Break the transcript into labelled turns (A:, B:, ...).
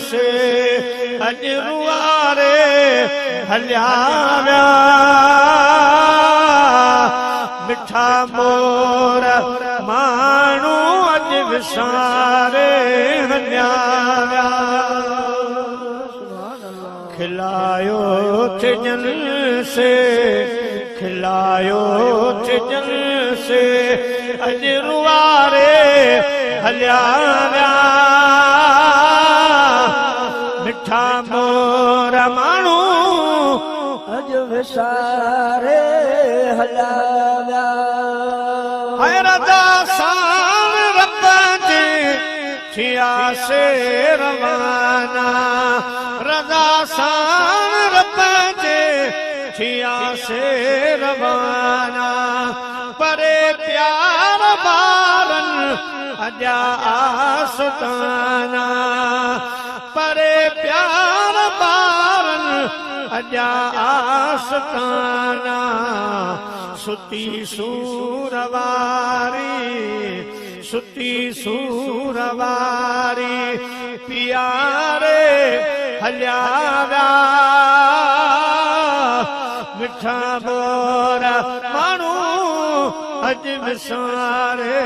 A: से अज रुआरे हलिया विया मिठा मोर माण्हू अज विसारे हलिया विया खिलायो थिजन से खिलायो थिजन से अज रुआरे हलिया विया मिठा मोर माण्हू
B: अज विसारे हलिया विया
A: हाय रज़ा सां रब जे थियासे रवाना रज़ा सां रब जे थियासे रवाना परे प्यार ॿारनि अॼा आसताना परे प्यार ॿारनि अॼा आसताना सुती सूरवारी पियारे हलिया विया मिठा मोर माण्हू अज विसारे